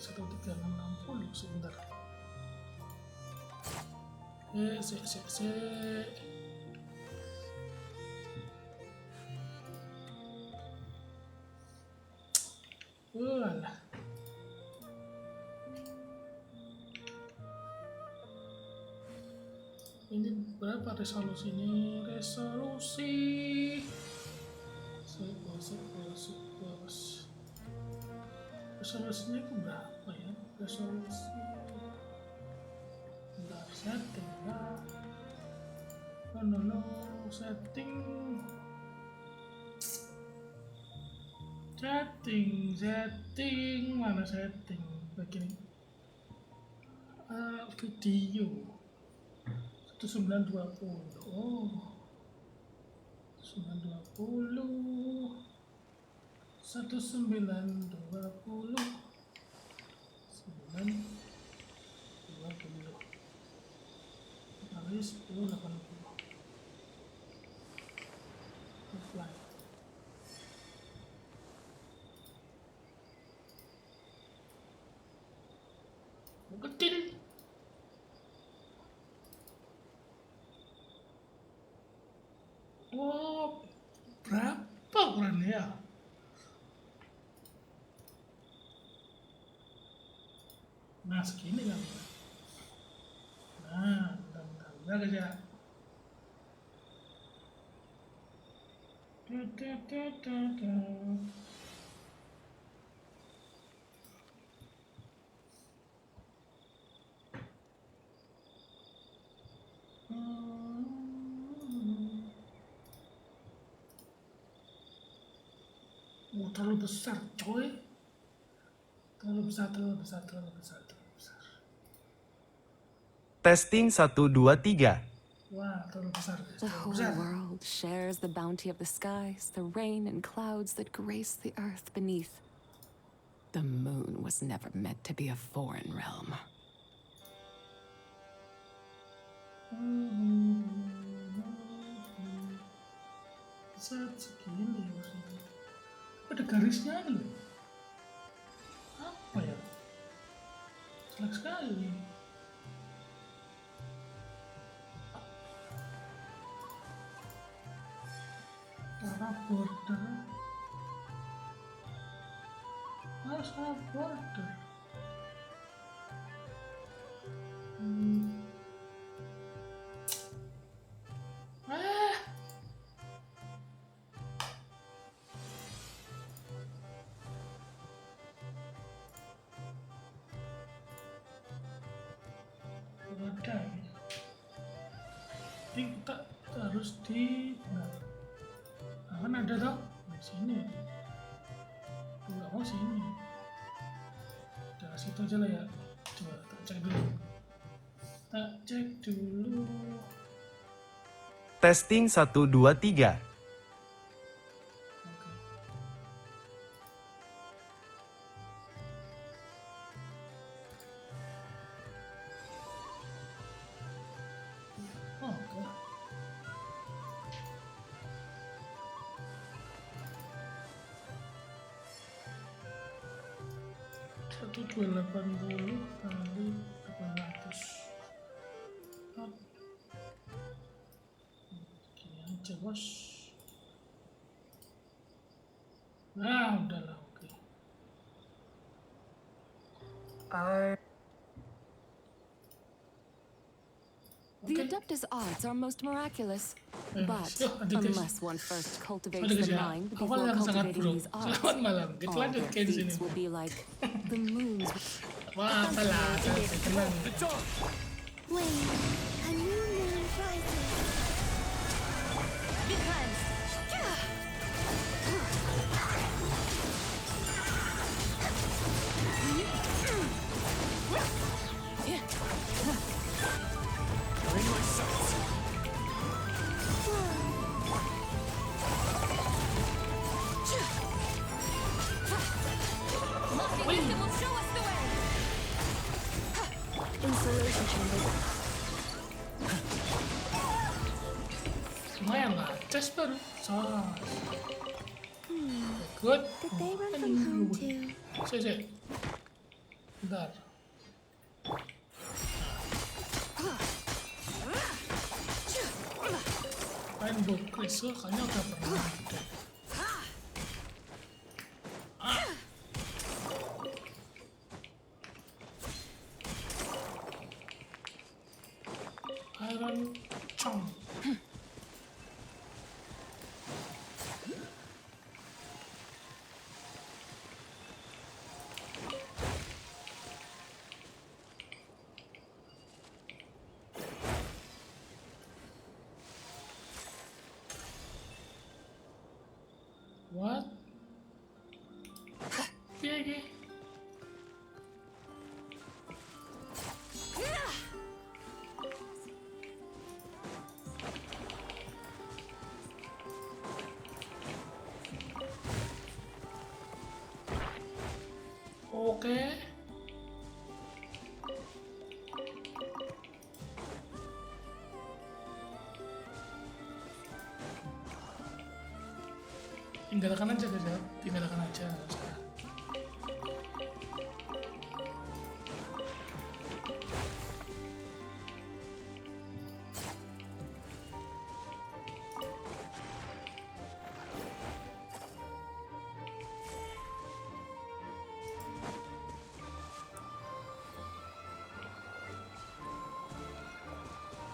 1360 sebentar. Walah. Ini berapa resolusi ini? Resolusinya itu berapa ya? Resolusi. Bentar, setting lah. No, setting. Mana setting? Begini. Video 1920. Oh, 1920. 920 kali 1080 offline. Kecil. Oh, berapa ukurannya ya? Nah, segini kan. Nah, bentar aja. Terlalu besar, coy. Terlalu besar. Testing 1, 2, 3. Wah, terlalu besar. The whole world shares the bounty of the skies, the rain and clouds that grace the earth beneath. The moon was never meant to be a foreign realm. Besar segini maksudnya. Ada garisnya loh. Apa ya? Jelek sekali. Arah border. Harus arah border. Ada ya. Jadi kita harus di kan ada toh di sini. Nggak mau sini. Udah situ aja lah ya. Coba tak cek dulu. Testing 1, 2, 3. Oke. Satu 280 kali 800. Gini aja bos. Nah udahlah, oke. The Adeptus arts are most miraculous, but unless one first cultivates the mind before cultivating these arts, all their feats will be like the moon's. Wah, apalah, tenang. Wait, a new moon rises. Be cleansed. Bring my sights. Wisdom will show us the way. Installation chamber. Lumayan lah, cas baru. Good. Did they run from home too? Sih. Bentar. Rainbow Chris kayaknya udah pernah deh. Iron Chong. What? Piye? Oke. Tinggalkan aja guys ya, tinggalkan aja.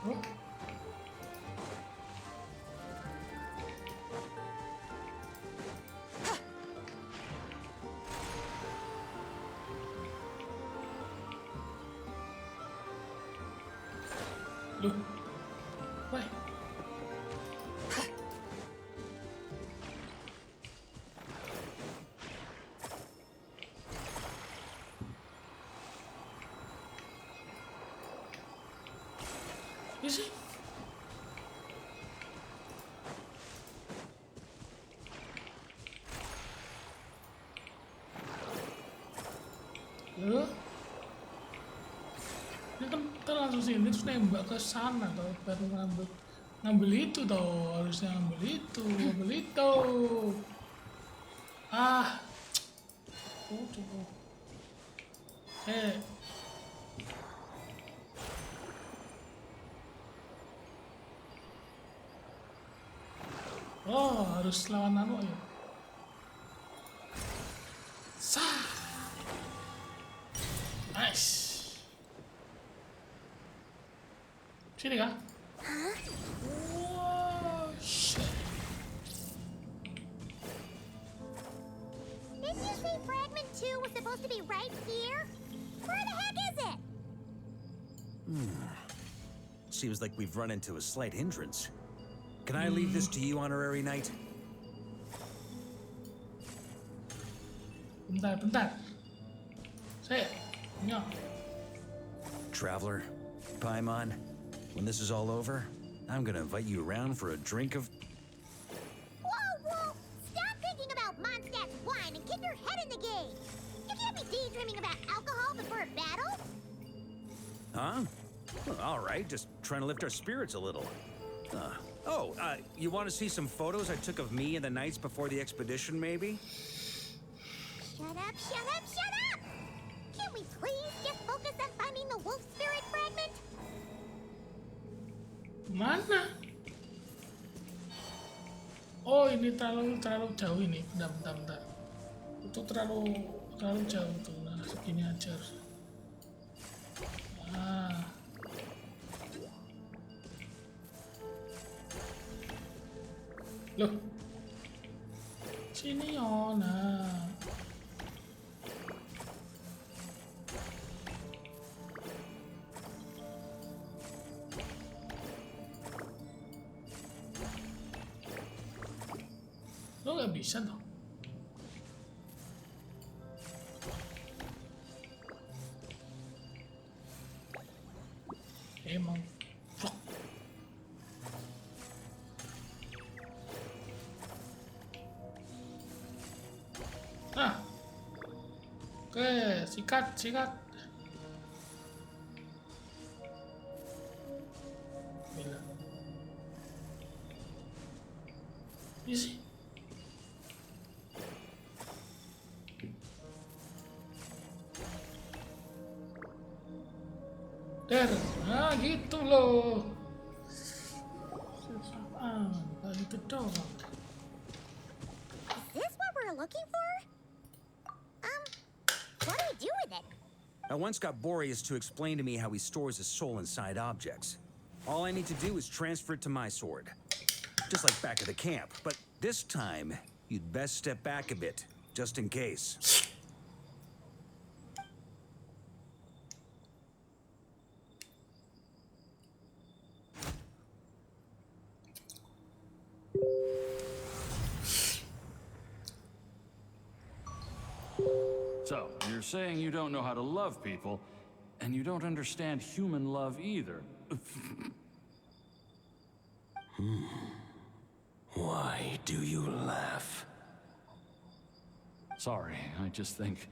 Oh. Loh, why? Is it? Loh? Ini kan kita langsung sini terus nembak ke sana atau baru ngambil itu toh, harusnya ngambil itu. Ah. Coba. Oh, harus lawan nano ya. Sah. Nice. Sini kah? Wow, shit. Didn't you say fragment 2 was supposed to be right here? Where the heck is it? Seems like we've run into a slight hindrance. Can I leave this to you, Honorary Knight? Bentar. Saya. Ya. Traveler, Paimon, when this is all over, I'm gonna invite you around for a drink of... Whoa! Stop thinking about Mondstadt's wine and keep your head in the game! You can't be daydreaming about alcohol before a battle! Huh? Well, all right, just trying to lift our spirits a little. You want to see some photos I took of me and the knights before the expedition, maybe? Shut up! Can we please just focus on finding the wolf spirit fragment? Mana? Oh, ini terlalu jauh ini. Bentar. Itu terlalu jauh tuh. Nah, segini aja. Loh. Sini yo, nah. Lo nggak bisa toh. Emang. Nah. Oke, sikat. Bila. Isi. Nah gitu loh. Gitu dong. Is this what we're looking for? What do we do with it? I once got Boreas to explain to me how he stores his soul inside objects. All I need to do is transfer it to my sword. Just like back at the camp, but this time, you'd best step back a bit, just in case. So, you're saying you don't know how to love people, and you don't understand human love either. Why do you laugh? Sorry, I just think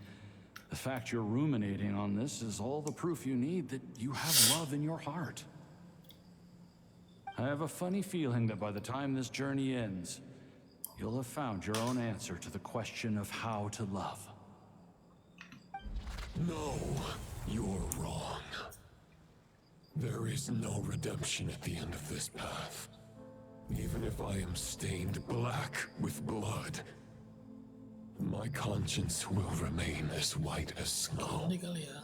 the fact you're ruminating on this is all the proof you need that you have love in your heart. I have a funny feeling that by the time this journey ends, you'll have found your own answer to the question of how to love. No, you're wrong. There is no redemption at the end of this path. Even if I am stained black with blood, my conscience will remain as white as snow. Ini kali ya.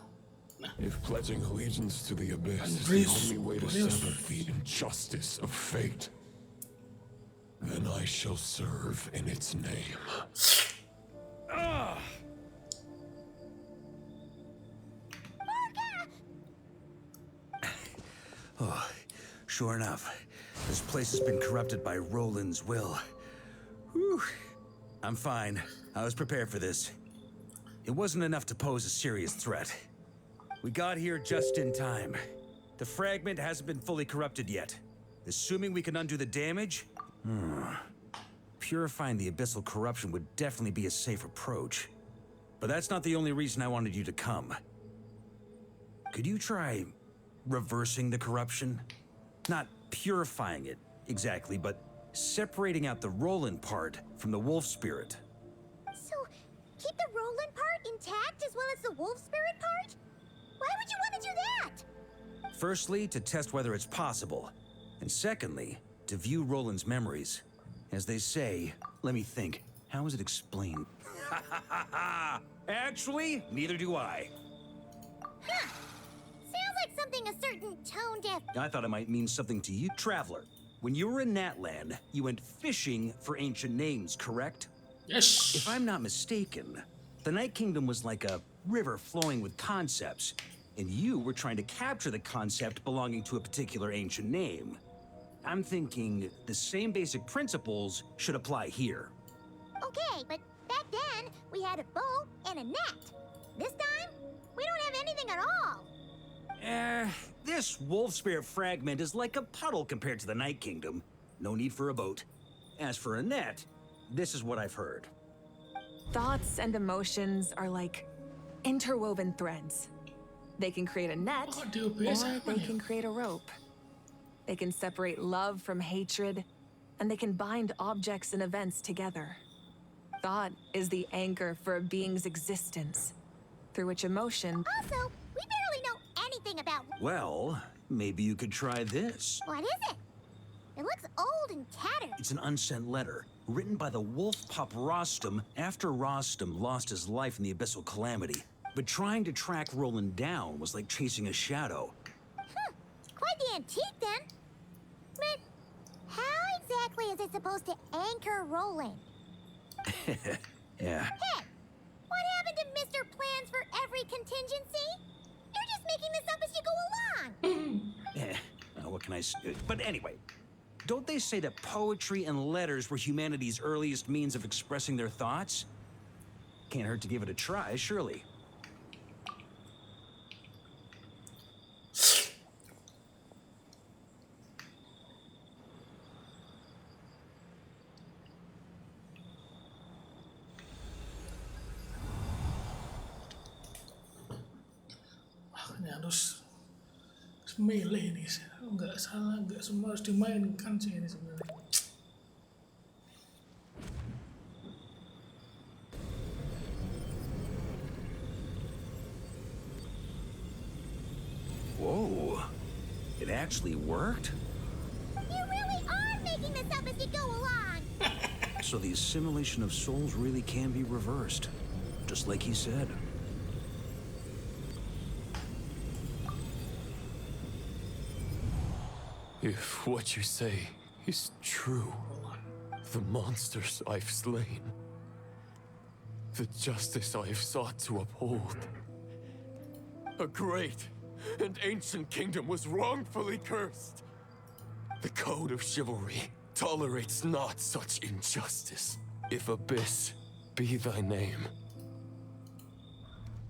If pledging allegiance to the abyss is the only way to sever the injustice of fate, then I shall serve in its name. Oh, sure enough, this place has been corrupted by Roland's will. Whew. I'm fine. I was prepared for this. It wasn't enough to pose a serious threat. We got here just in time. The fragment hasn't been fully corrupted yet. Assuming we can undo the damage? Purifying the abyssal corruption would definitely be a safe approach. But that's not the only reason I wanted you to come. Could you try reversing the corruption? Not purifying it, exactly, but separating out the Roland part from the wolf spirit. So, keep the Roland part intact as well as the wolf spirit part? Why would you want to do that? Firstly, to test whether it's possible. And secondly, to view Roland's memories. As they say, let me think, how is it explained? Actually, neither do I. Huh. Sounds like something a certain tone-deaf... I thought it might mean something to you. Traveler, when you were in Natland, you went fishing for ancient names, correct? Yes. If I'm not mistaken, the Night Kingdom was like a river flowing with concepts, and you were trying to capture the concept belonging to a particular ancient name. I'm thinking the same basic principles should apply here. Okay, but back then, we had a bow and a net. This time, we don't have anything at all. This wolf spirit fragment is like a puddle compared to the Night Kingdom. No need for a boat. As for a net, this is what I've heard. Thoughts and emotions are like interwoven threads. They can create a net, Oh, or they can create a rope. They can separate love from hatred, and they can bind objects and events together. Thought is the anchor for a being's existence, through which emotion... Also, we barely know anything about... Well, maybe you could try this. What is it? It looks old and tattered. It's an unsent letter, written by the wolf pup Rostam after Rostam lost his life in the Abyssal Calamity. But trying to track Roland down was like chasing a shadow. Quite the antique, then. But how exactly is it supposed to anchor Roland? Yeah. Hey, what happened to Mr. Plans for every contingency? You're just making this up as you go along. What can I say? But anyway, don't they say that poetry and letters were humanity's earliest means of expressing their thoughts? Can't hurt to give it a try, surely. Ini harus melee nih, nggak salah, nggak semua harus dimainkan sih ini sebenarnya. Whoa. It actually worked? You really are making this up as you go along. So the assimilation of souls really can be reversed, just like he said. If what you say is true, the monsters I've slain, the justice I have sought to uphold, a great and ancient kingdom was wrongfully cursed. The code of chivalry tolerates not such injustice. If Abyss be thy name,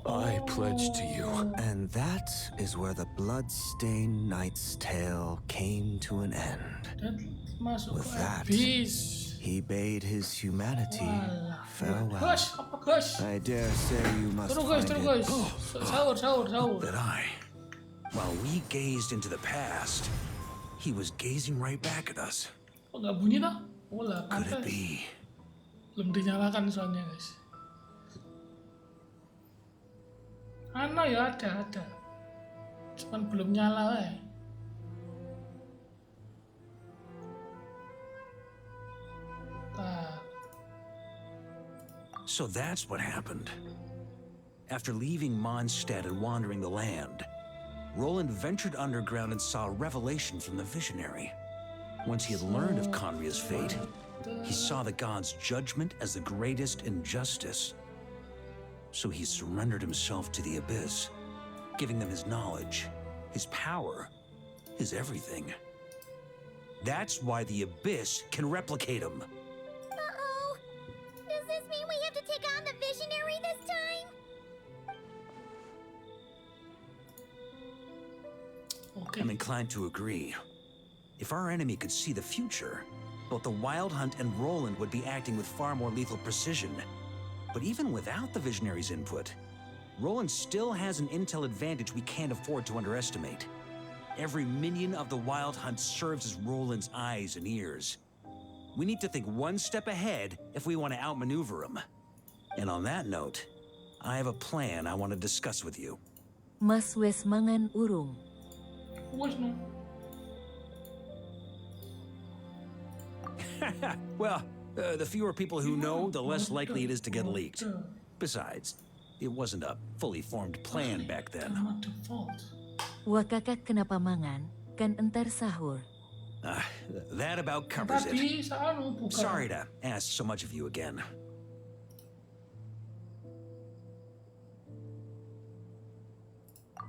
I pledge to you. And that is where the blood-stained knight's tale came to an end. With that, he bade his humanity farewell. I dare say you must find it. That while we gazed into the past, he was gazing right back at us. Kok nggak bunyi toh? Oh lah, Could it pantas. be? Belum dinyalakan soalnya guys. Ano ya ada. Cuman belum nyala So that's what happened. After leaving Mondstadt and wandering the land, Roland ventured underground and saw a revelation from the visionary. Once he had learned of Conria's fate, he saw the gods' judgment as the greatest injustice. So he surrendered himself to the Abyss, giving them his knowledge, his power, his everything. That's why the Abyss can replicate him. Uh-oh. Does this mean we have to take on the Visionary this time? Okay. I'm inclined to agree. If our enemy could see the future, both the Wild Hunt and Roland would be acting with far more lethal precision. But even without the Visionary's input, Roland still has an intel advantage we can't afford to underestimate. Every minion of the Wild Hunt serves as Roland's eyes and ears. We need to think one step ahead if we want to outmaneuver him. And on that note, I have a plan I want to discuss with you. Mas wes mangan urung. Wes no. Well, the fewer people who know, the less likely it is to get leaked. Besides, it wasn't a fully formed plan back then. Not the fault. Wakakak kenapa mangan? Kan entar sahur. That about covers it. Tadi anu bukan. Sorry to ask so much of you again.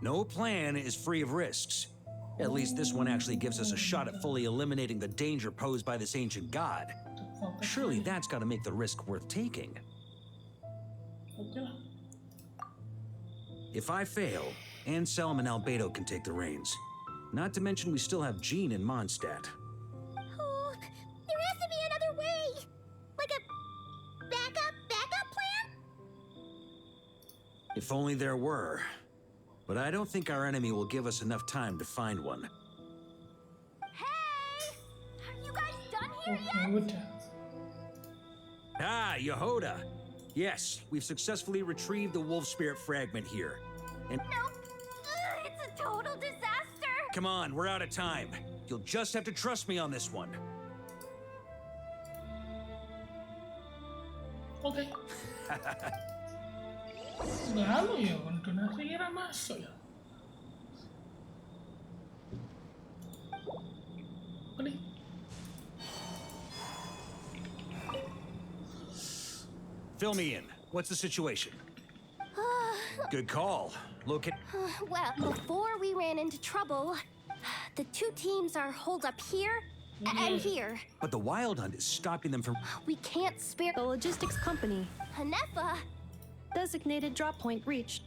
No plan is free of risks. At least this one actually gives us a shot at fully eliminating the danger posed by this ancient god. Surely that's got to make the risk worth taking. Okay. If I fail, Anselm and Albedo can take the reins. Not to mention we still have Jean in Mondstadt. Oh, there has to be another way. Like a backup plan? If only there were. But I don't think our enemy will give us enough time to find one. Hey! Are you guys done here Okay, yet? udah. Ah, Yehoda! Yes, we've successfully retrieved the wolf spirit fragment here. And No. It's a total disaster. come on, we're out of time. You'll just have to trust me on this one. Oke. Nggak anu ya, donasi kira masuk ya. Apa nih? Fill me in. What's the situation? Good call. Look at... Well, before we ran into trouble, the two teams are holed up here and here. But the Wild Hunt is stopping them from... We can't spare The logistics company. Hanefa. Designated drop point reached.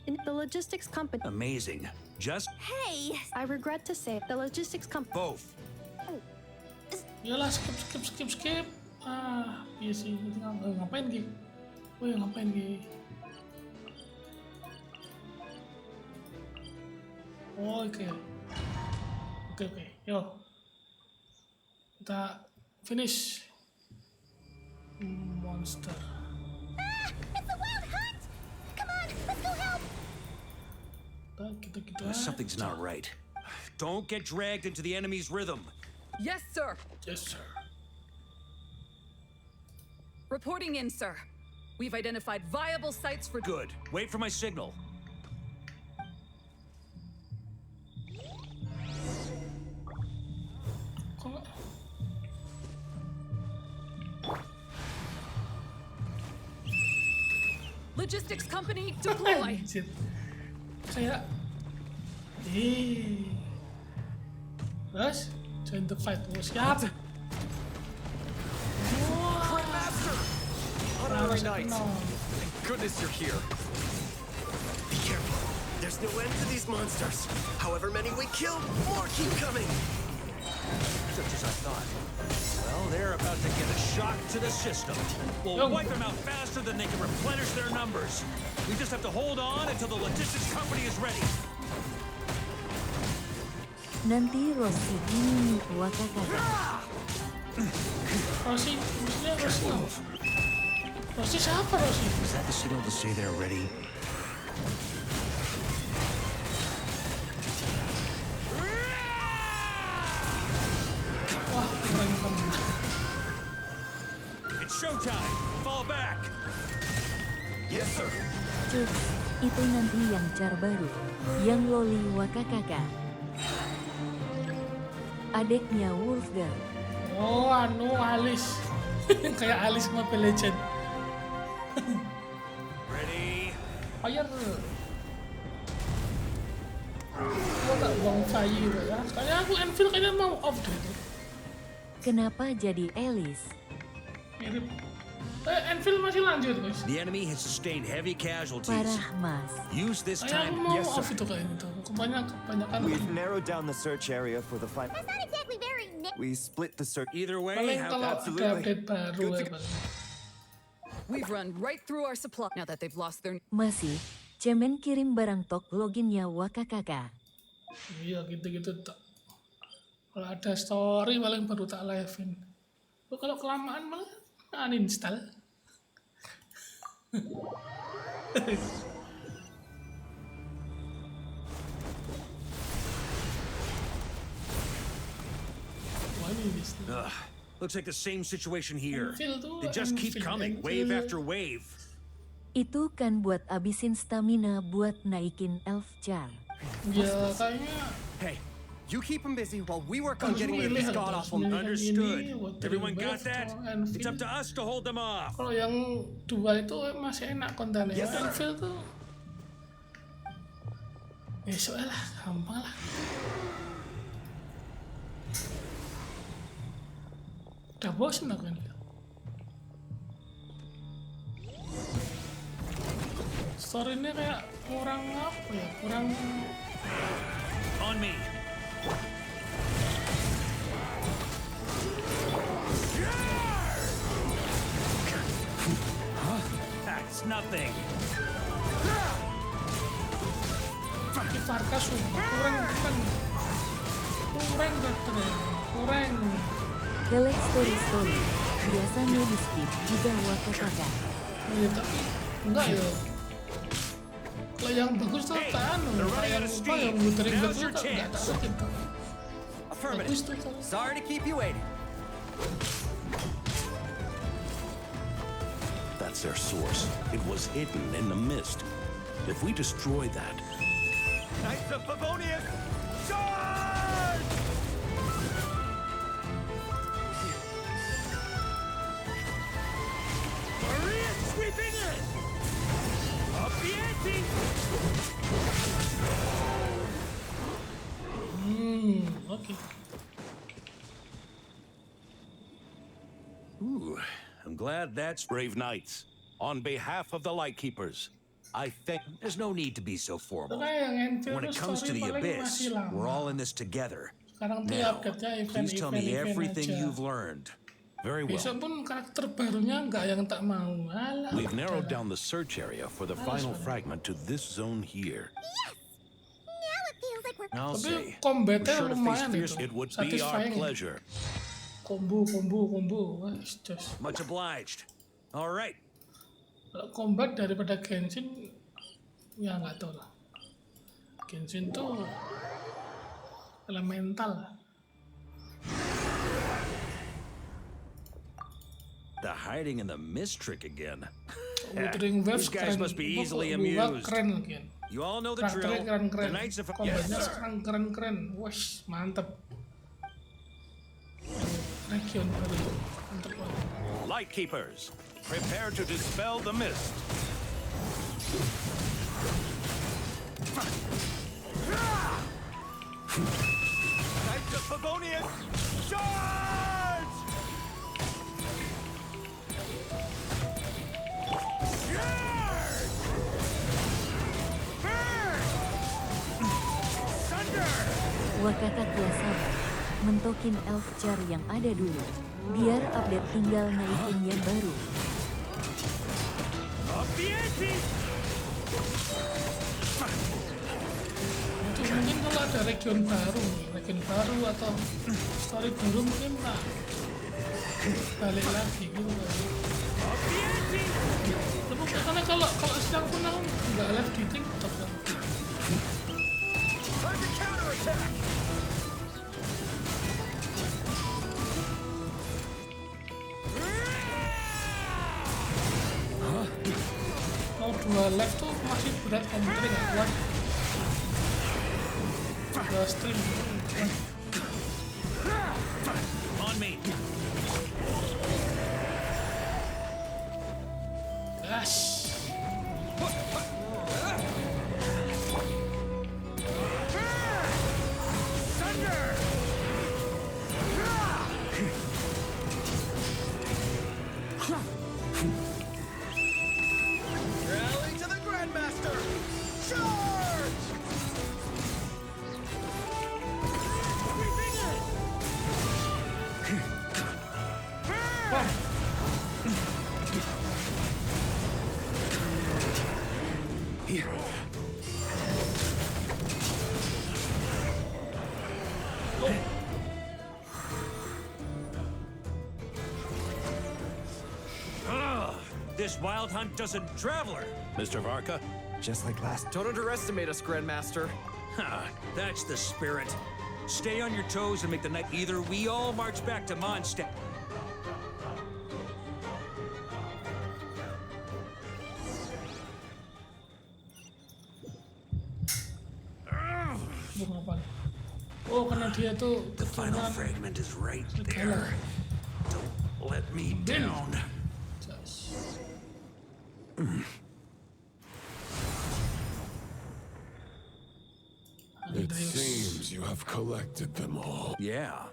In the logistics company. Amazing. Just Hey, I regret to say the logistics company. both. Yalah, skip. Ah, iya sih. Ini ngapain Ki? Oh ya ngapain Ki? Oh, oke. Oke. Yo. Kita finish. Monster. it's a wild hunt. Come on, let's go help. Kita Something's not right. Don't get dragged into the enemy's rhythm. Yes, sir. Yes, sir. Reporting in, sir. We've identified viable sites for... Good. Wait for my signal. Logistics company, deploy! Kayak... Terus? Join the fight. Siap! Honorary Knight! Thank goodness you're here. Be careful. There's no end to these monsters. However many we kill, more keep coming. Just as I thought. Well, they're about to get a shock to the system. We'll wipe them out faster than they can replenish their numbers. We just have to hold on until the logistics company is ready. Nanti Rossi ini Wakakaka. Rossi? Maksudnya Rossi apa? Rossi siapa Rossi? Is that the signal to say they're ready? Wah, keren banget. It's showtime. Fall back. Yes, sir. Cuk, itu nanti yang car baru, yang Loli Wakakaka. Adiknya Wolfgang. Oh, anu Alice. Kayak Alice Mobile Legend. Ready? Fire. Gua gak buang fire ya. Kayaknya aku Enfield kayaknya mau off deh. Kenapa jadi Alice? Mirip. Enfield masih lanjut guys. The enemy has sustained heavy casualties. Parah mas. Use this Kayak time. aku mau off itu kayaknya tuh. Kebanyakan. We've narrowed down the search area for the fight. That's not exactly very We split the search. Either way, Paling kalau ada update baru ya paling. We've run right through our supply now that they've lost their... Masih, cemen kirim barang tok loginnya Wakakaka. Iya gitu-gitu tak. Kalau ada story paling baru tak live-in. Kalau kelamaan malah uninstall. Looks like the same situation here. Enfield tuh, They just keep Enfield, coming, Enfield. wave after wave. Itu kan buat abisin stamina buat naikin elf char. Ya kayaknya. Hey, you keep him busy while we work on harus getting rid of milih these harus god-awful... milih yang Understood. ini, buat Everyone Teyvat got that? atau Enfield. It's up to us to hold them off. Kalau yang dua itu masih enak kontennya. Yes, sir. Enfield tuh besok lah, gampang lah. Udah bosen aku ini. Story-nya kayak kurang apa ya, kurang... On me. That's nothing. Pakai Varka sumpah kurang Kelek story. Biasanya di skip juga Wakakaka. ya tapi enggak ya kalau yang bagus tuh tak anu yang muterin bagus tuh enggak tak skip tuh bagus tuh kalau Sorry to keep you waiting. That's their source. It was hidden in the mist. If we destroy that... Knights of Favonius, charge! Maria sweeping in. Up the ante. okay. Ooh, I'm glad that's... Brave Knights, on behalf of the Lightkeepers, I think... There's no need to be so formal. Makanya yang Enfield When it tuh comes to story the paling abyss, masih lama. we're all in this together. Sekarang tuh Now, update-nya please tell me event everything aja. you've learned. Very well. Besok pun karakter barunya enggak yang tak mau. Alah, We've udah narrowed lah. down the search area for the final fragment to this zone here. Now it feels like we're... I'll Tapi say, combat-nya we're sure to face lumayan fierce. itu. It would be our Satisfying. pleasure. Combo. Wah, just. Much obliged. All right. Kalau combat daripada Genshin, ya nggak tahu lah. Genshin tuh elemental. The hiding in the mist trick again. Withering Waves These guys keren. must be easily Dua amused. keren lagi. You all know the drill. Karakternya The keren-keren. Knights of Kombatnya sekarang keren-keren. Wush, mantep. Region baru. Mantep banget. Light Keepers, prepare to dispel the mist. Knights of Pavonius, charge! Wakata sabar, mentokin elf jar yang ada dulu, biar update tinggal naikin yang baru. Mungkin kalau ada region baru atau story baru mungkin lah balik lagi gitu. Tapi karena kalau sedang pun aku nggak live di TikTok kan. Mau 2 live tuh masih berat, komputernya nggak kuat. 2 stream On me. Gosh. Rally to the Grandmaster! Charge! Here. This wild hunt doesn't traveler. Mr. Varka? Just like last. Don't underestimate us, Grandmaster. Ha, that's the spirit. Stay on your toes and make the night. Either we all march back to Mondstadt. Oh, karena dia tuh The final fragment is right there. Don't let me down. It seems you have collected them all. Yeah,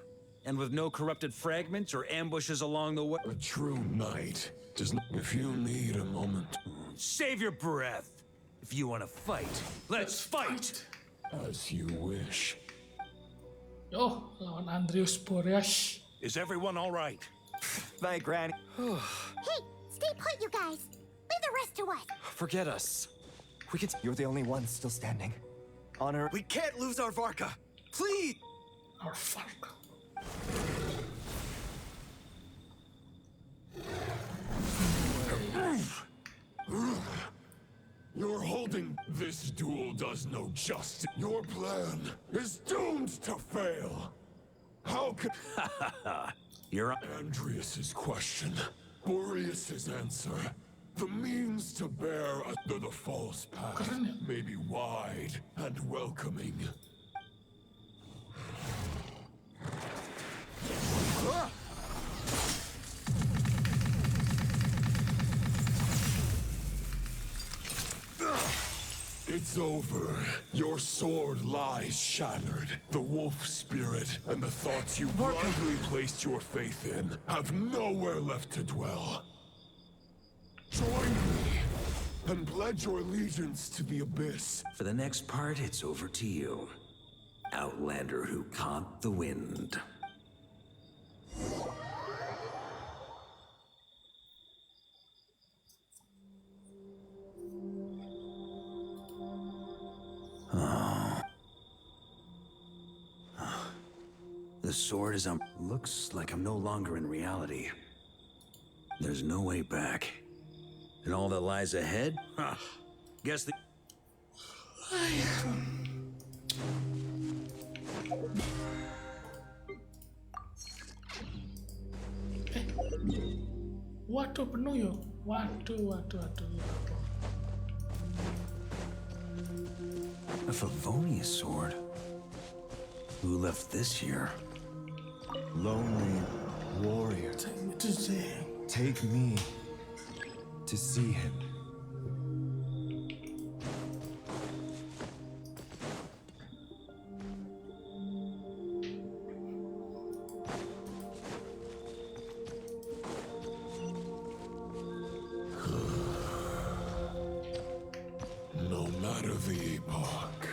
and with no corrupted fragments or ambushes along the way. A true knight does not. If you need a moment, Save your breath. If you want to fight, let's fight. as you wish. Oh, lawan Andreas Boreas. Is everyone all right? My granny. Hey, stay put, you guys. Leave the rest to us. Forget us. We can. You're the only one still standing. Honor. We can't lose our Varka. Please. Our fuck. You're holding. This duel does no justice. Your plan is doomed to fail. How can You're Andreas's question, Boreas's answer, the means to bear under the false path may be wide and welcoming. It's over. Your sword lies shattered. The wolf spirit and the thoughts you blindly placed your faith in have nowhere left to dwell. Join me and pledge your allegiance to the abyss. For the next part, it's over to you. Outlander who caught the wind. The sword is on. Looks like I'm no longer in reality. There's no way back. And all that lies ahead? Huh. Guess the... Waduh, penuh yo. Waduh. A Favonius sword? Who left this here? Lonely warrior. Take me to see him. No matter the epoch,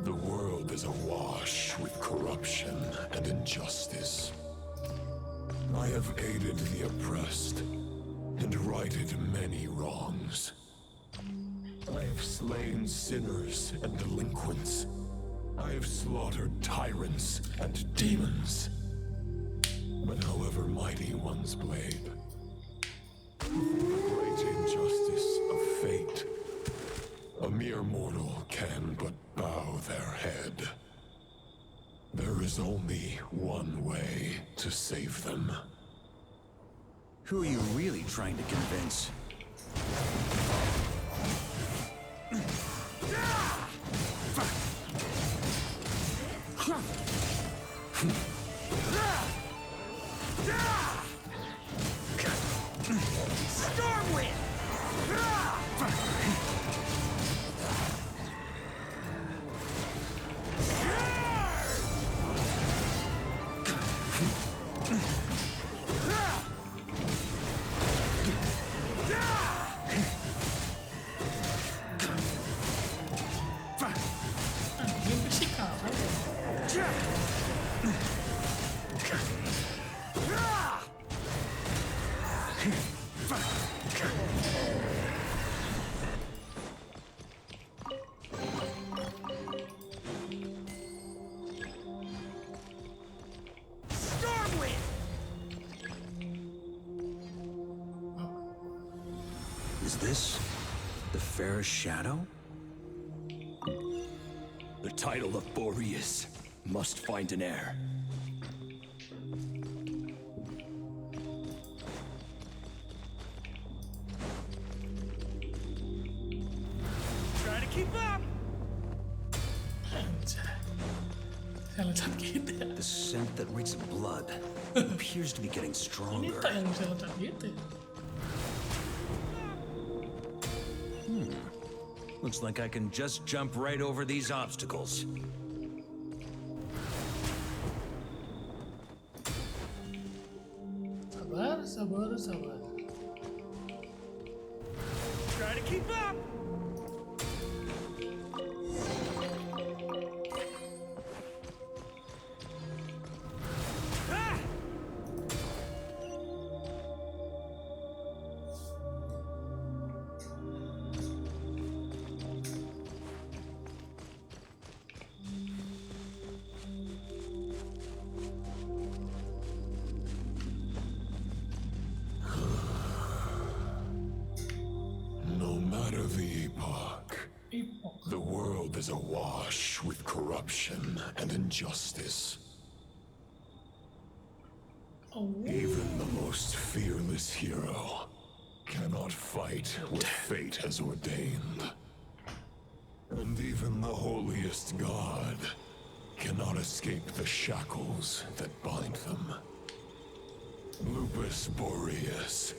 the world is awash with corruption and injustice. I have aided the oppressed and righted many wrongs. I have slain sinners and delinquents. I have slaughtered tyrants and demons. But however mighty one's blade, before the great injustice of fate, a mere mortal can but bow their head. There is only one way to save them. Who are you really trying to convince? Stormwind! Is this the fairest shadow? The title of Boreas must find an heir. Try to keep up! The scent that reeks of blood appears to be getting stronger. Looks like I can just jump right over these obstacles. Sabar. Try to keep up! Ah! No matter the epoch, the world is awash with corruption and injustice. Even the most fearless hero cannot fight what fate has ordained. And even the holiest god cannot escape the shackles that bind them. Lupus Boreas,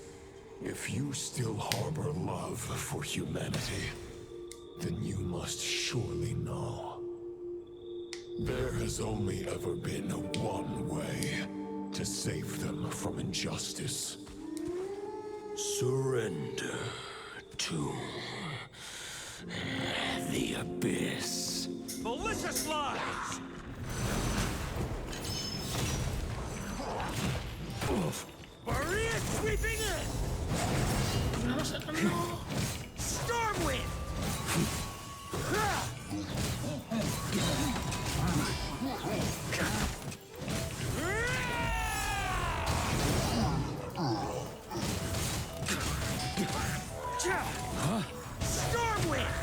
if you still harbor love for humanity, then you must surely know. There has only ever been one way to save them from injustice. Surrender to the abyss. Malicious lies! Boreas sweeping in! Stormwind! Stormwind!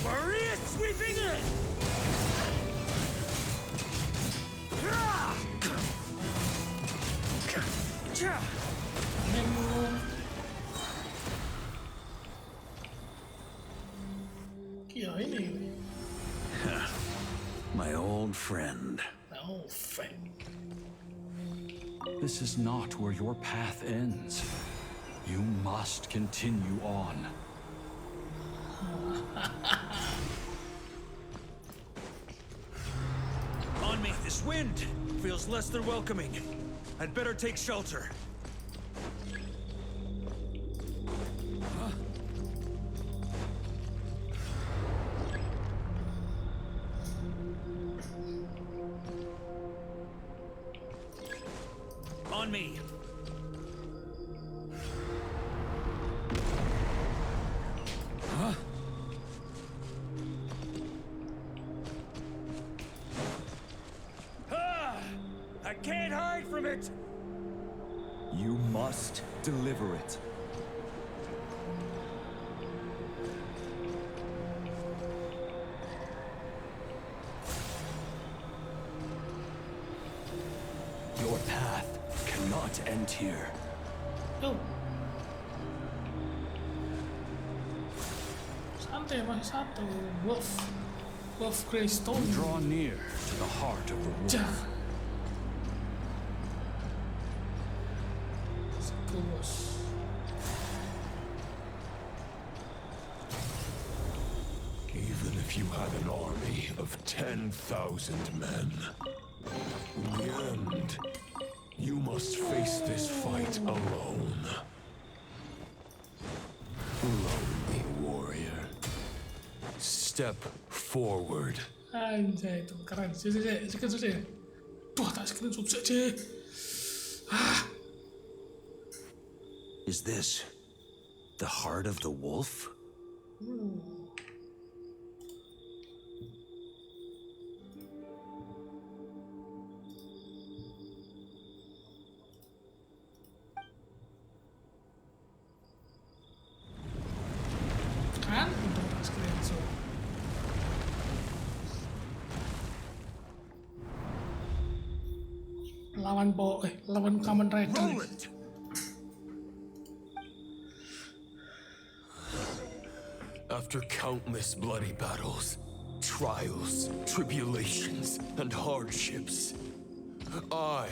Maria sweeping in! Ya ini. My old friend. My old friend. This is not where your path ends. You must continue on. On me! This wind feels less than welcoming. I'd better take shelter. On me! Huh? I can't hide from it! You must deliver it. Your path cannot end here. Tuh. Santai, masih satu. Wolf Greystone. Draw near to the heart of the wolf. Even if you had an army of 10,000 men, in the end, you must face this fight alone. Lonely warrior. Step forward. Anjay, itu keren. Sini. Duh, tak screenshot saja. Is this the heart of the wolf? Kan? Itu tak screenshot. Lawan Kamen Rider. After countless bloody battles, trials, tribulations, and hardships, I,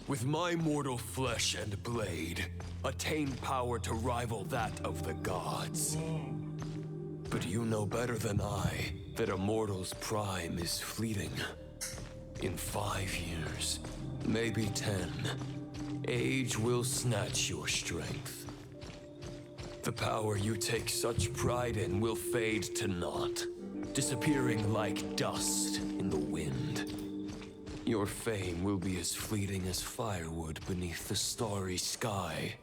with my mortal flesh and blade, attained power to rival that of the gods. But you know better than I that a mortal's prime is fleeting. In 5 years, maybe 10, age will snatch your strength. The power you take such pride in will fade to naught, disappearing like dust in the wind. Your fame will be as fleeting as firewood beneath the starry sky,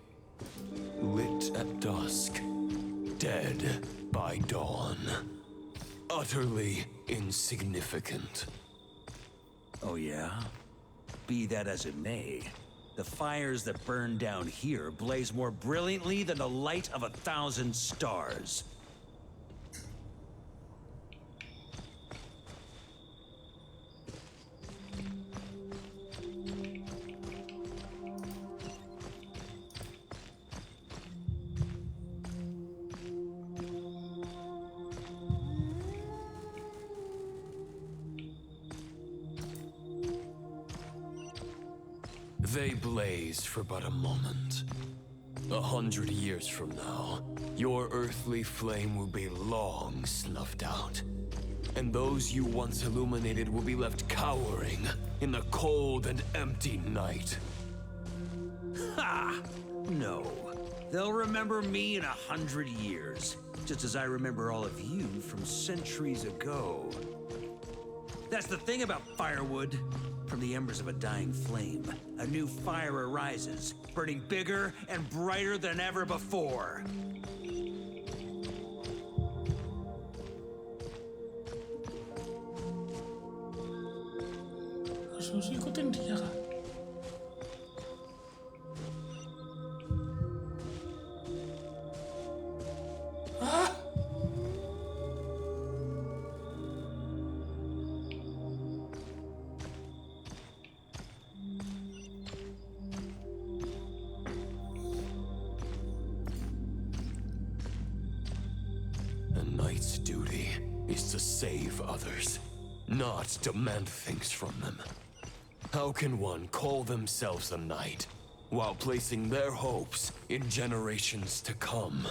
lit at dusk, dead by dawn. Utterly insignificant. Oh yeah? Be that as it may, the fires that burn down here blaze more brilliantly than the light of 1,000 stars. They blaze for but a moment. 100 years from now, your earthly flame will be long snuffed out. And those you once illuminated will be left cowering in the cold and empty night. Ha! No. They'll remember me in 100 years, just as I remember all of you from centuries ago. That's the thing about firewood. From the embers of a dying flame, a new fire arises, burning bigger and brighter than ever before. Harus ikutin dia kan? knight's duty is to save others, not demand things from them. How can one call themselves a knight while placing their hopes in generations to come?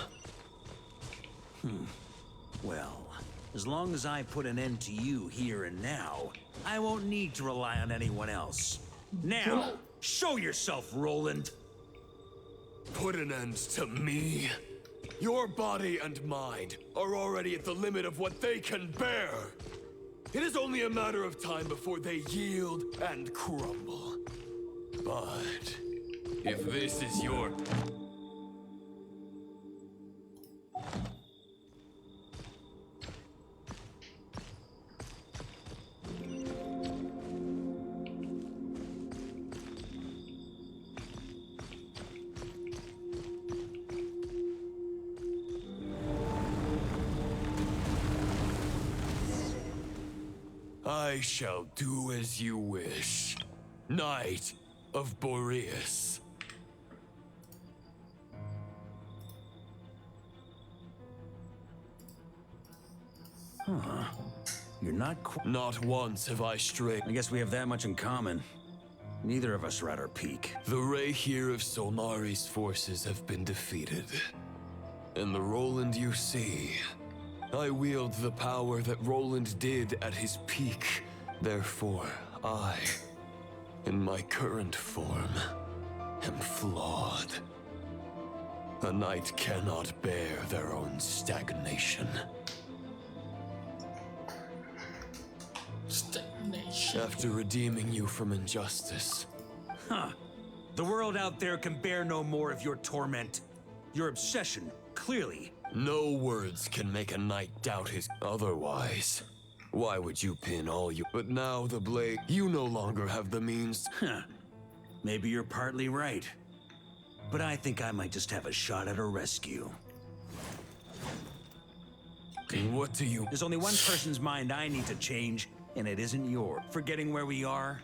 Well, as long as I put an end to you here and now, I won't need to rely on anyone else. Now, show yourself, Roland. Put an end to me? Your body and mind are already at the limit of what they can bear. It is only a matter of time before they yield and crumble. But if this is your... I shall do as you wish, Knight of Boreas. You're not Not once have I strayed. I guess we have that much in common. Neither of us are at our peak. The ray here of Solnari's forces have been defeated. And the Roland you see, I wield the power that Roland did at his peak. Therefore, I, in my current form, am flawed. A knight cannot bear their own stagnation. Stagnation. After redeeming you from injustice. The world out there can bear no more of your torment. Your obsession, clearly. No words can make a knight doubt his otherwise. Why would you pin all you... But now the blade... You no longer have the means... Maybe you're partly right. But I think I might just have a shot at a rescue. What do you... There's only one person's mind I need to change, and it isn't yours. Forgetting where we are?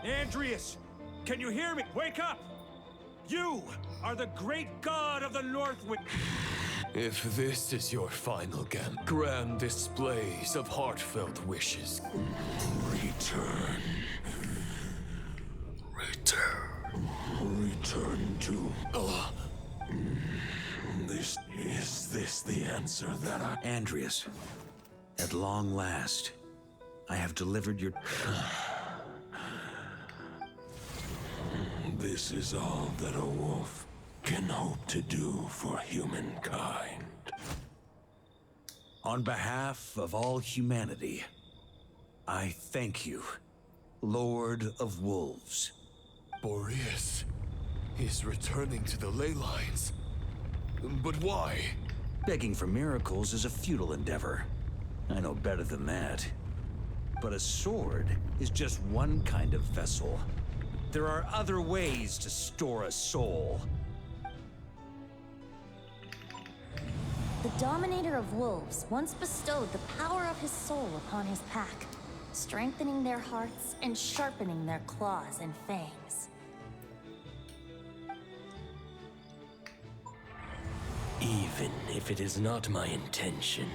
Andreas, can you hear me? Wake up! You are the great god of the Northwind. If this is your final grand displays of heartfelt wishes. Return. Return to... Is this the answer that I... Andreas, at long last, I have delivered your... This is all that a wolf can hope to do for humankind. On behalf of all humanity, I thank you, Lord of Wolves. Boreas is returning to the ley lines. But why? Begging for miracles is a futile endeavor. I know better than that. But a sword is just one kind of vessel. There are other ways to store a soul. The Dominator of Wolves once bestowed the power of his soul upon his pack, strengthening their hearts and sharpening their claws and fangs. Even if it is not my intention,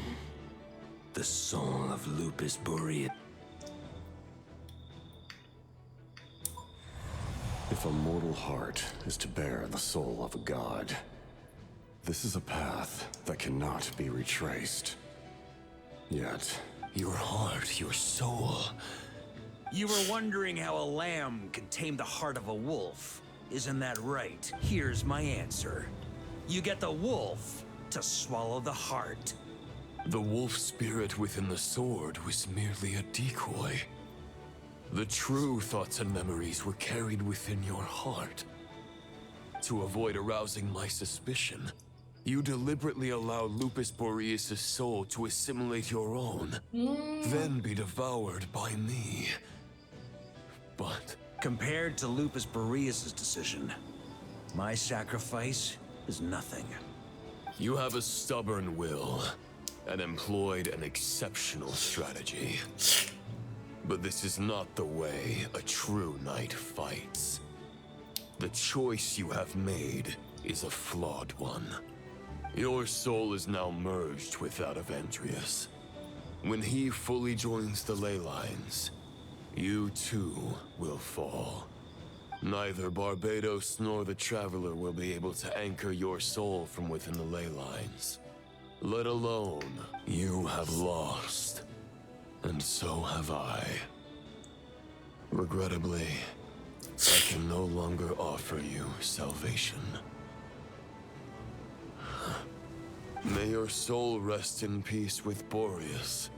the soul of Lupus Boreas. If a mortal heart is to bear the soul of a god, this is a path that cannot be retraced. Yet... Your heart, your soul... You were wondering how a lamb can tame the heart of a wolf. Isn't that right? Here's my answer. You get the wolf to swallow the heart. The wolf spirit within the sword was merely a decoy. The true thoughts and memories were carried within your heart. To avoid arousing my suspicion, you deliberately allowed Lupus Boreas' soul to assimilate your own, then be devoured by me. But... Compared to Lupus Boreas' decision, my sacrifice is nothing. You have a stubborn will, and employed an exceptional strategy. But this is not the way a true knight fights. The choice you have made is a flawed one. Your soul is now merged with that of Andreas. When he fully joins the ley lines, you too will fall. Neither Barbados nor the Traveler will be able to anchor your soul from within the ley lines. Let alone, you have lost. And so have I. Regrettably, I can no longer offer you salvation. May your soul rest in peace with Boreas,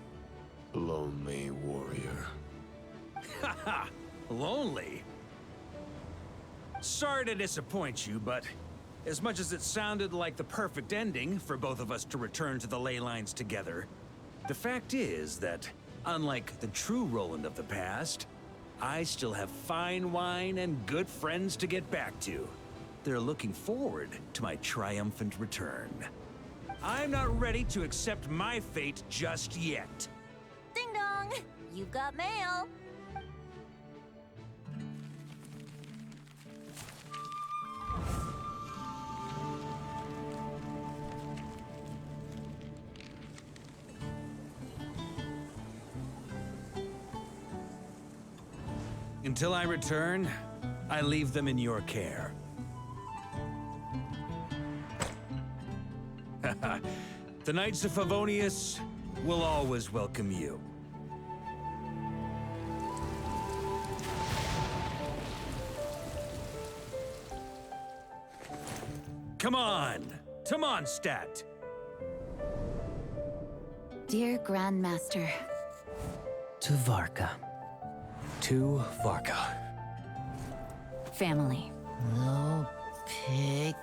lonely warrior. Haha! Lonely? Sorry to disappoint you, but as much as it sounded like the perfect ending for both of us to return to the ley lines together, the fact is that, unlike the true Roland of the past, I still have fine wine and good friends to get back to. They're looking forward to my triumphant return. I'm not ready to accept my fate just yet. Ding dong! You've got mail. Until I return, I leave them in your care. The Knights of Favonius will always welcome you. Come on, to Mondstadt. Dear Grandmaster. To Varka. To Varka. Family. No pig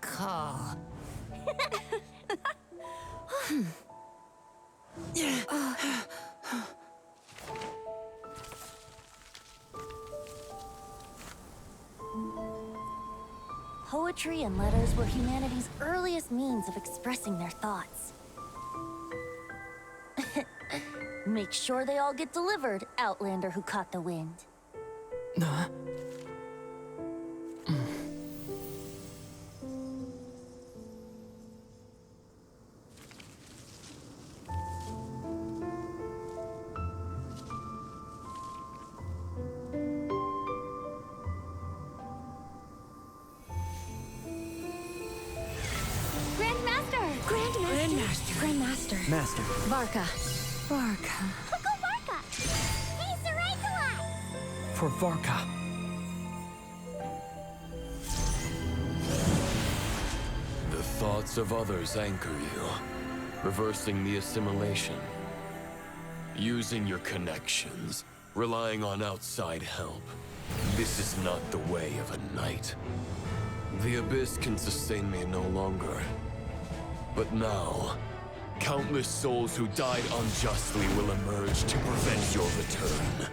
call. Poetry and letters were humanity's earliest means of expressing their thoughts. Make sure they all get delivered, Outlander who caught the wind. Grandmaster. Master. Varka. Uncle Varka! He's the right to us! For Varka. The thoughts of others anchor you, reversing the assimilation. Using your connections, relying on outside help. This is not the way of a knight. The Abyss can sustain me no longer. But now, countless souls who died unjustly will emerge to prevent your return.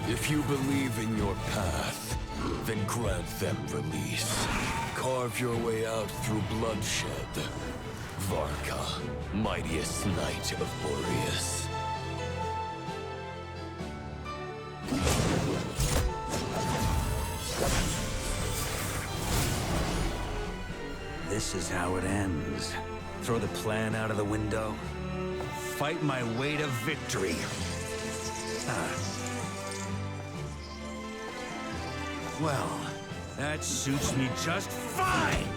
If you believe in your path, then grant them release. Carve your way out through bloodshed. Varka, mightiest knight of Boreas. This is how it ends. Throw the plan out of the window. Fight my way to victory. Well, that suits me just fine!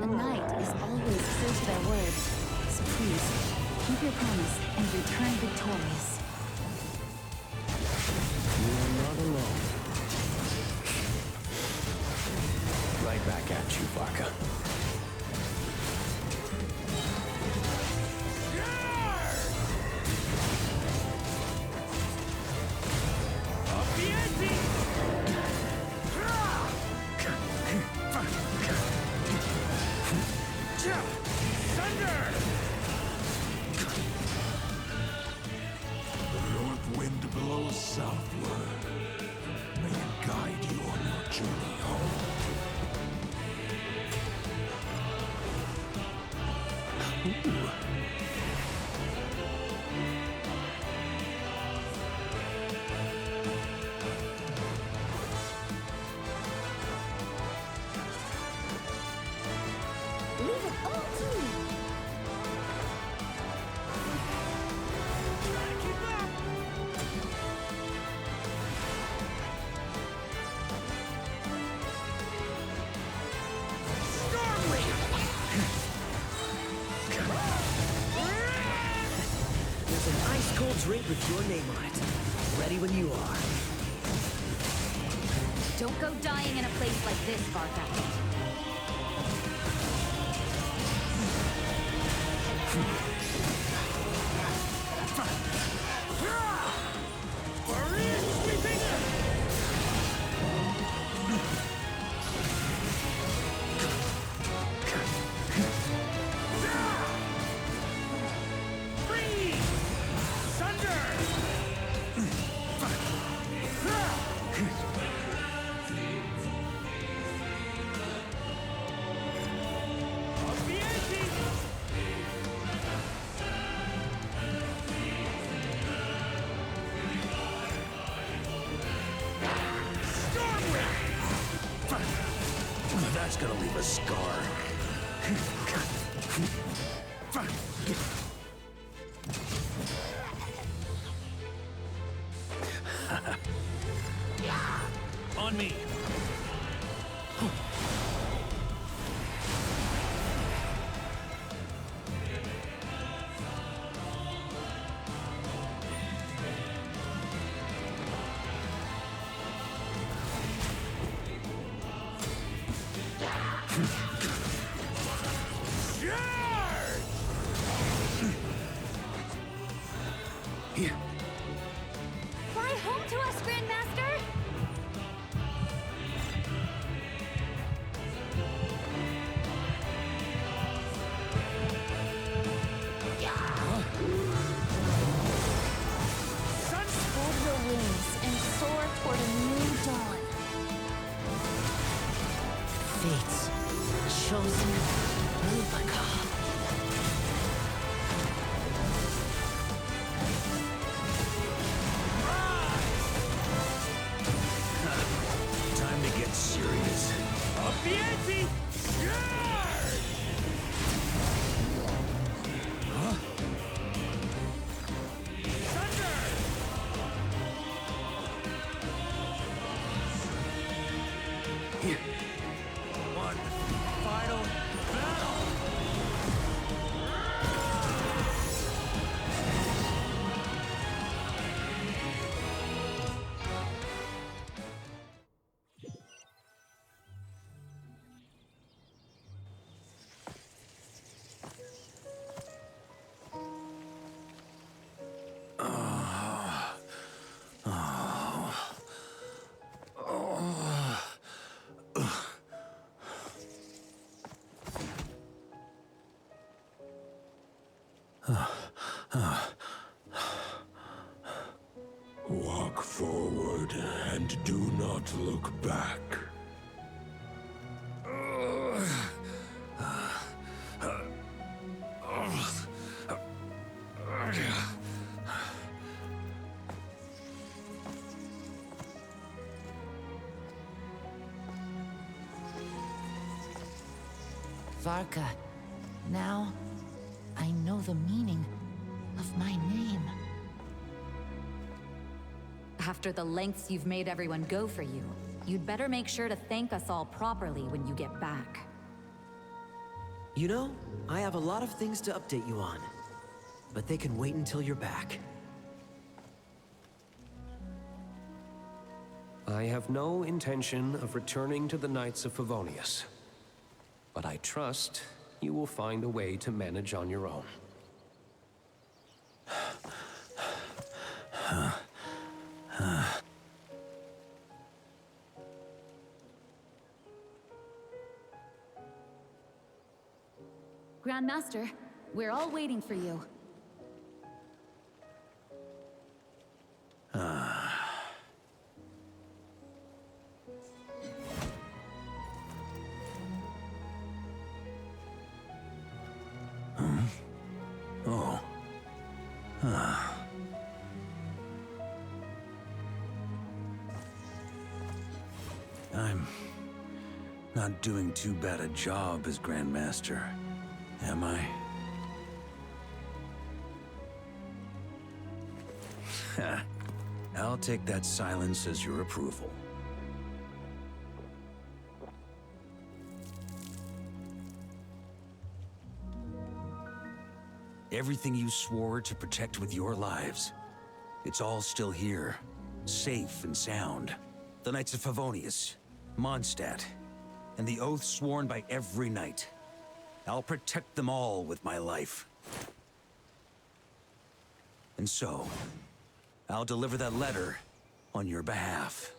A knight is always true to their word. So please, keep your promise and return victorious. You're not alone. Right back at you, Varka. Leave it all to me. There's an ice-cold drink with your name on it. Ready when you are. Don't go dying in a place like this, Varka. That's gonna leave a scar. On me. Fly home to us, Grandmaster! Spread your wings and soar toward a new dawn. Fate's chosen Varka. Time to get serious. Up the ante! Huh? Here. One final battle! Walk forward and do not look back. Varka, now I know the meaning of my name. After the lengths you've made everyone go for you, you'd better make sure to thank us all properly when you get back. You know, I have a lot of things to update you on, but they can wait until you're back. I have no intention of returning to the Knights of Favonius, but I trust you will find a way to manage on your own. Grandmaster, we're all waiting for you. Not doing too bad a job as Grandmaster, am I? I'll take that silence as your approval. Everything you swore to protect with your lives, it's all still here, safe and sound. The Knights of Favonius, Mondstadt, and the oath sworn by every knight. I'll protect them all with my life. And so, I'll deliver that letter on your behalf.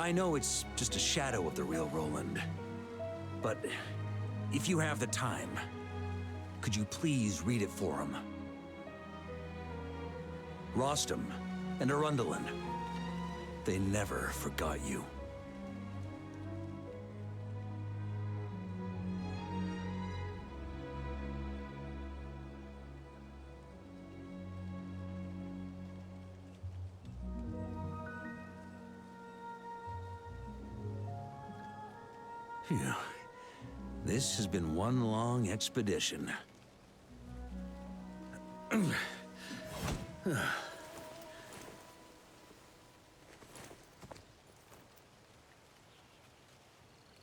I know it's just a shadow of the real Roland, but if you have the time, could you please read it for him? Rostam and Arundelen, they never forgot you. Phew. This has been one long expedition.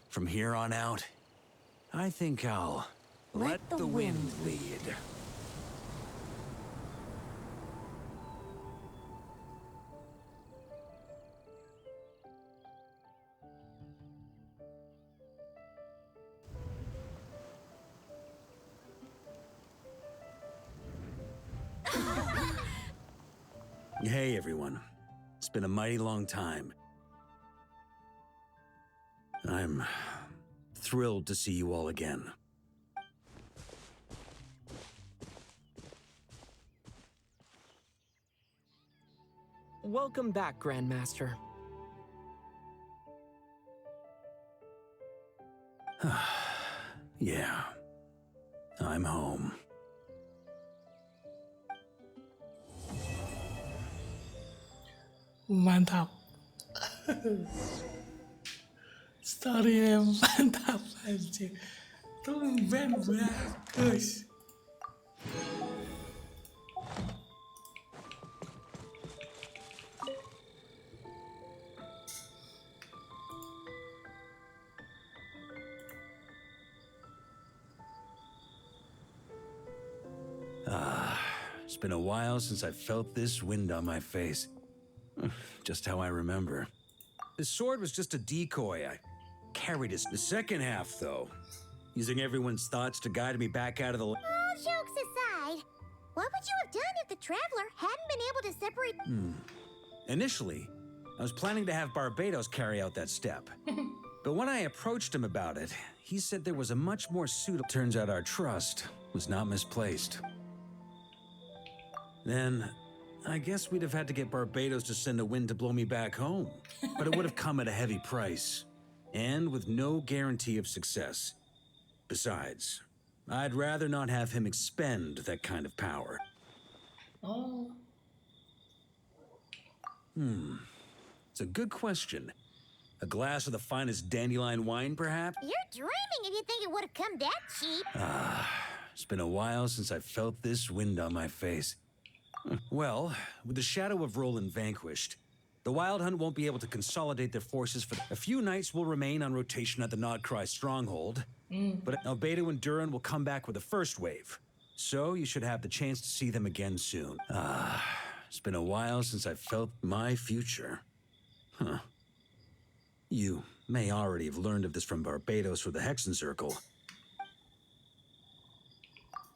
From here on out, I think I'll let the wind lead. Hey, everyone. It's been a mighty long time. I'm thrilled to see you all again. Welcome back, Grandmaster. Yeah. I'm home. Mantap. Story-nya mantap aja. Tumben bagus. It's been a while since I felt this wind on my face. Just how I remember. The sword was just a decoy. I carried it. The second half, though, using everyone's thoughts to guide me back out of the... All jokes aside, what would you have done if the Traveler hadn't been able to separate... Initially, I was planning to have Barbados carry out that step. But when I approached him about it, he said there was a much more suitable... Turns out our trust was not misplaced. Then, I guess we'd have had to get Barbados to send a wind to blow me back home. But it would have come at a heavy price, and with no guarantee of success. Besides, I'd rather not have him expend that kind of power. Oh. It's a good question. A glass of the finest dandelion wine, perhaps? You're dreaming if you think it would have come that cheap. It's been a while since I felt this wind on my face. Well, with the shadow of Roland vanquished, the Wild Hunt won't be able to consolidate their forces for... A few knights will remain on rotation at the Nodcry stronghold, but Albedo and Durin will come back with the first wave. So you should have the chance to see them again soon. It's been a while since I've felt my future. You may already have learned of this from Barbados or the Hexen Circle.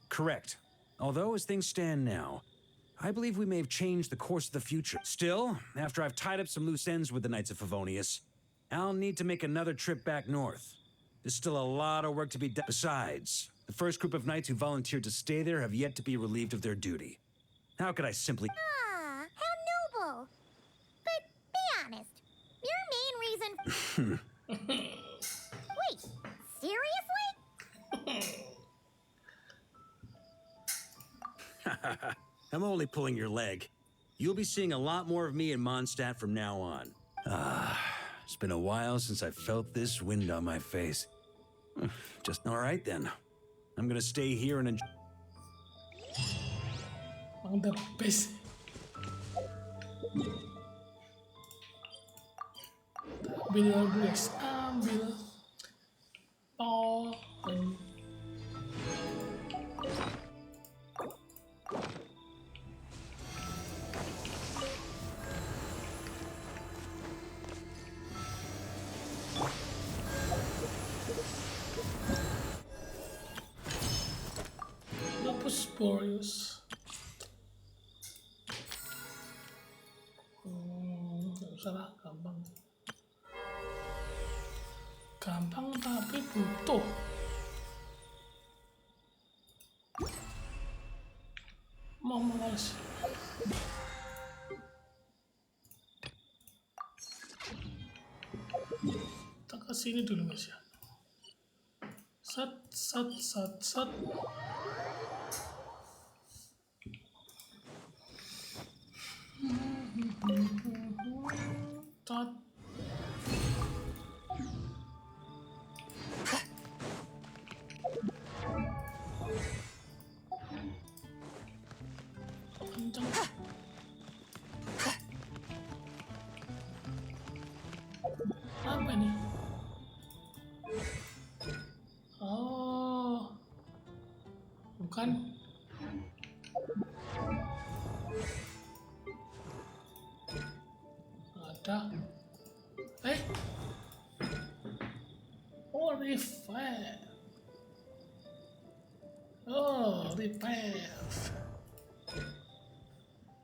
Correct. Although, as things stand now, I believe we may have changed the course of the future. Still, after I've tied up some loose ends with the Knights of Favonius, I'll need to make another trip back north. There's still a lot of work to be done. Besides, the first group of knights who volunteered to stay there have yet to be relieved of their duty. How could I simply... Ah, how noble. But be honest, your main reason... Wait, seriously? I'm only pulling your leg. You'll be seeing a lot more of me in Mondstadt from now on. It's been a while since I felt this wind on my face. Just all right then. I'm gonna stay here and enjoy. The best. Ambil guys, ambil. Oh. Boreas. Nggak usah lah, gampang. Gampang tapi butuh. Mau males. Kita ke sini dulu guys ya. Sat. Tot. Kenceng. Apa nih? Oh, bukan. Ada. Oh, revive. Oh, revive.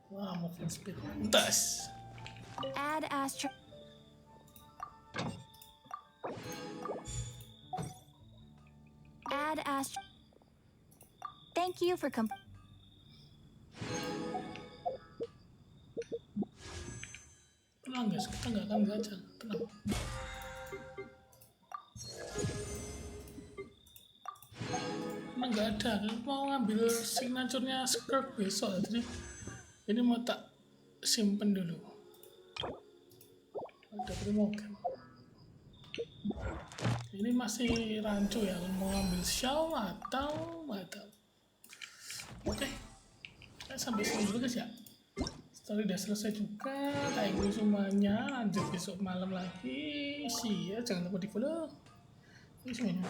Wah, moving speed. Das. Add astro. Add astro. Thank you for Tenang guys, kita nggak akan gacha. Tenang. Emang nggak ada. Mau ngambil signaturenya Skirk besok. Jadi ini mau tak simpen dulu. Ada primogen. Ini masih rancu ya. Mau ngambil Xiao atau Oke. Sampai sini dulu guys ya. Story udah selesai juga. Thank you semuanya. Lanjut besok malam lagi. See ya. Jangan lupa di follow. Ini semuanya.